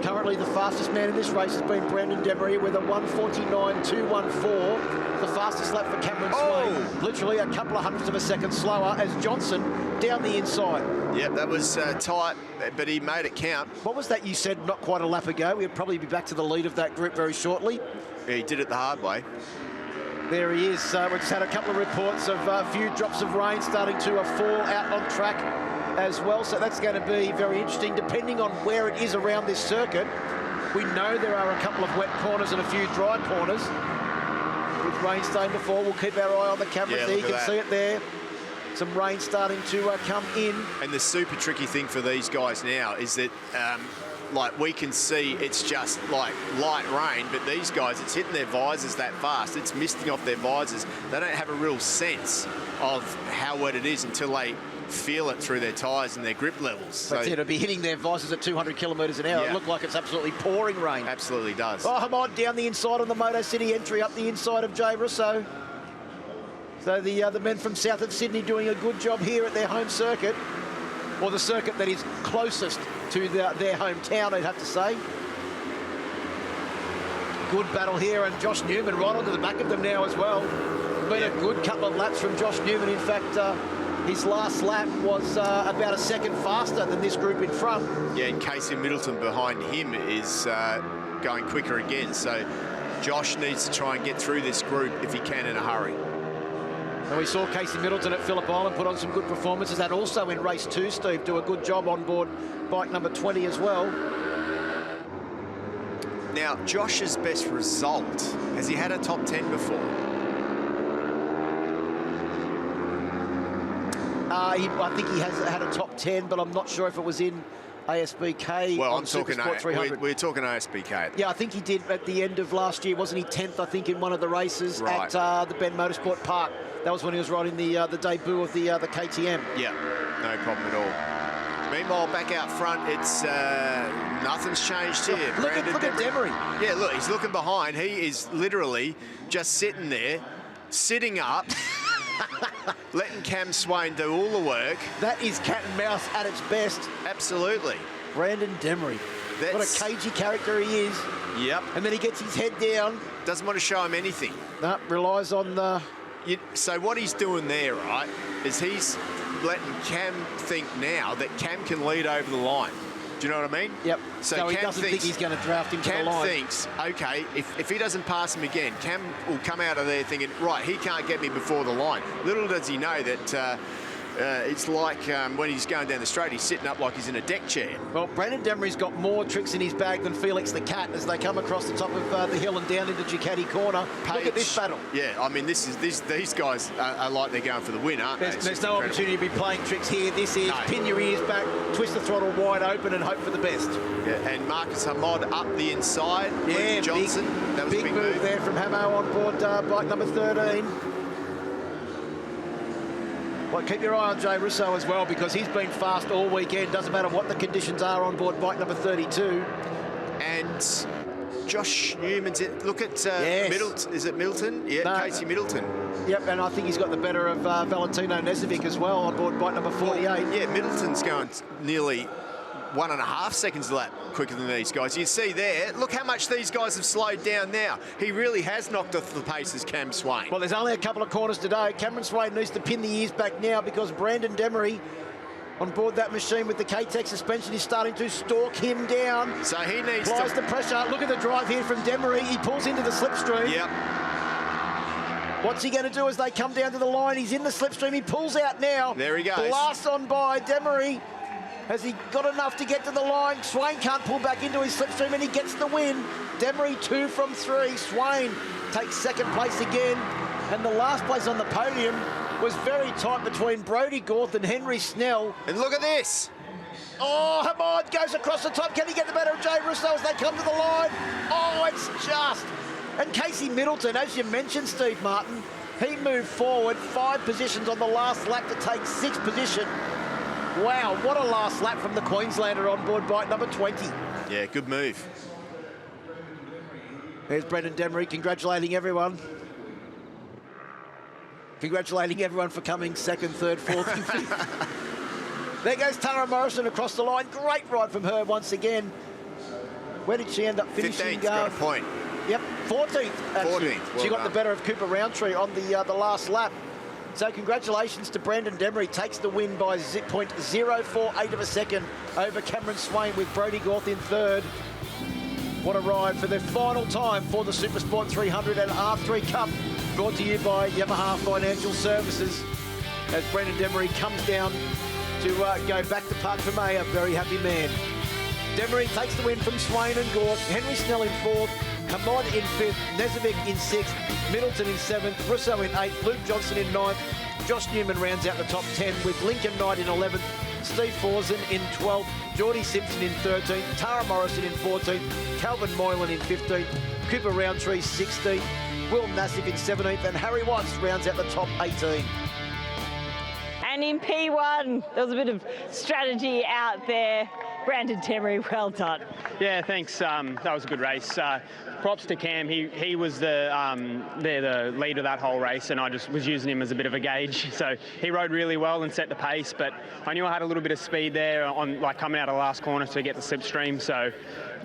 Currently, the fastest man in this race has been Brandon Demery with a 1:49.214. The fastest lap for Cameron Swain. Literally a couple of hundredths of a second slower as Johnson down the inside. Yep, that was tight, but he made it count. What was that you said not quite a lap ago? We'll probably be back to the lead of that group very shortly. Yeah, he did it the hard way. There he is. We've just had a couple of reports of a few drops of rain starting to fall out on track as well. So that's going to be very interesting, depending on where it is around this circuit. We know there are a couple of wet corners and a few dry corners. With rain starting to fall, we'll keep our eye on the cameras there. You can see it there. Some rain starting to come in. And the super tricky thing for these guys now is that, like, we can see it's just like light rain, but these guys, it's hitting their visors that fast. It's misting off their visors. They don't have a real sense of how wet it is until they feel it through their tyres and their grip levels. So it'll be hitting their visors at 200 kilometres an hour. Yeah. It looked like it's absolutely pouring rain. Absolutely does. Oh, Hamad down the inside on the Moto City entry, up the inside of Jay Russo. So the men from south of Sydney doing a good job here at their home circuit, or the circuit that is closest to their hometown, I'd have to say. Good battle here, and Josh Newman right onto the back of them now as well. Been a good couple of laps from Josh Newman. In fact, his last lap was about a second faster than this group in front. Yeah, and Casey Middleton behind him is going quicker again. So Josh needs to try and get through this group if he can in a hurry. And we saw Casey Middleton at Phillip Island put on some good performances. And also in race 2, Steve, do a good job on board bike number 20 as well. Now, Josh's best result, has he had a top 10 before? I think he has had a top 10, but I'm not sure if it was in ASBK. Well, on I'm talking Supersport 300. we're talking ASBK. Yeah, I think he did at the end of last year. Wasn't he 10th, I think, in one of the races at the Ben Motorsport Park? That was when he was riding the debut of the KTM. Yeah, no problem at all. Meanwhile, back out front, it's nothing's changed here. Look at Demery. Yeah, look, he's looking behind. He is literally just sitting there, sitting up, letting Cam Swain do all the work. That is cat and mouse at its best. Absolutely. Brandon Demery. What a cagey character he is. Yep. And then he gets his head down. Doesn't want to show him anything. No, relies on the... So what he's doing there, right, is he's letting Cam think now that Cam can lead over the line. Do you know what I mean? Yep. So he Cam doesn't think he's going to draft him to the line. Cam thinks, OK, if he doesn't pass him again, Cam will come out of there thinking, right, he can't get me before the line. Little does he know that it's like when he's going down the straight, he's sitting up like he's in a deck chair. Well, Brandon Demery's got more tricks in his bag than Felix the Cat as they come across the top of the hill and down into Ducati corner. Look at this battle. Yeah, I mean, these guys are like they're going for the win, aren't they? There's no opportunity to be playing tricks here. This is pin your ears back, twist the throttle wide open and hope for the best. Yeah, and Marcus Hamad up the inside. Yeah, Johnson. That was a big move there from Hamo on board bike number 13. Well, keep your eye on Jay Russo as well, because he's been fast all weekend. Doesn't matter what the conditions are on board bike number 32. And Josh Newman's in. Look at Middleton. Is it Middleton? Yeah, no, Casey Middleton. Yep, and I think he's got the better of Valentino Nezovic as well on board bike number 48. Well, yeah, Middleton's going nearly 1.5 seconds a lap quicker than these guys. You see there, look how much these guys have slowed down now. He really has knocked off the pace as Cam Swain. Well, there's only a couple of corners today. Cameron Swain needs to pin the ears back now because Brandon Demery on board that machine with the K-Tech suspension is starting to stalk him down. So he needs Applies the pressure. Look at the drive here from Demery. He pulls into the slipstream. Yep. What's he going to do as they come down to the line? He's in the slipstream. He pulls out now. There he goes. Blasts on by Demery. Has he got enough to get to the line? Swain can't pull back into his slipstream and he gets the win. Demery 2 from 3. Swain takes second place again. And the last place on the podium was very tight between Brodie Gorth and Henry Snell. And look at this. Oh, Hamad goes across the top. Can he get the better of Jay Russo as they come to the line? Oh, it's just. And Casey Middleton, as you mentioned, Steve Martin, he moved forward 5 positions on the last lap to take 6th position. Wow, what a last lap from the Queenslander on board bike number 20. Yeah, good move. There's Brendan Demery congratulating everyone. Congratulating everyone for coming 2nd, 3rd, 4th and 5th. There goes Tara Morrison across the line. Great ride from her once again. Where did she end up finishing? 15th, got a point. Yep, 14th. 14th. Well she got done. the better of Cooper Roundtree on the last lap. So congratulations to Brandon Demery. Takes the win by 0.048 of a second over Cameron Swain with Brodie Gorth in 3rd. What a ride for the final time for the Supersport 300 and R3 Cup, brought to you by Yamaha Financial Services. As Brendan Demery comes down to go back to Park May, a very happy man. Demery takes the win from Swain and Gorth. Henry Snell in 4th, Hamad in 5th, Nezovic in 6th, Middleton in 7th, Russo in 8th, Luke Johnson in 9th, Josh Newman rounds out the top 10 with Lincoln Knight in 11th, Steve Forsen in 12th, Geordie Simpson in 13th, Tara Morrison in 14th, Calvin Moylan in 15th, Cooper Roundtree 16th, Will Nassif in 17th, and Harry Watts rounds out the top 18. And in P1, there was a bit of strategy out there. Brandon Demery, well done. Yeah, thanks. That was a good race. Props to Cam. He was the lead of that whole race, and I just was using him as a bit of a gauge. So he rode really well and set the pace, but I knew I had a little bit of speed there on coming out of the last corner to get the slipstream. So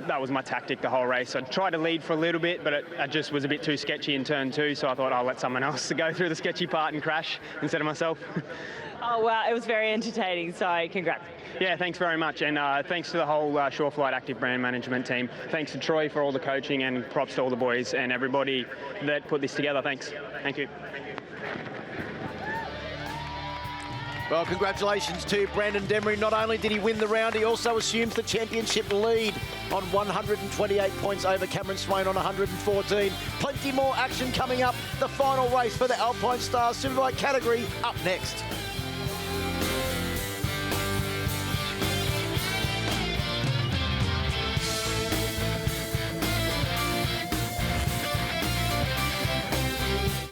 that was my tactic the whole race. I tried to lead for a little bit, but it just was a bit too sketchy in turn 2. So I thought I'll let someone else go through the sketchy part and crash instead of myself. Oh, well, it was very entertaining, so congrats. Yeah, thanks very much, and thanks to the whole Shoreflight Active brand management team. Thanks to Troy for all the coaching, and props to all the boys and everybody that put this together. Thanks. Thank you. Well, congratulations to Brandon Demery. Not only did he win the round, he also assumes the championship lead on 128 points over Cameron Swain on 114. Plenty more action coming up. The final race for the Alpine Stars Superbike category up next.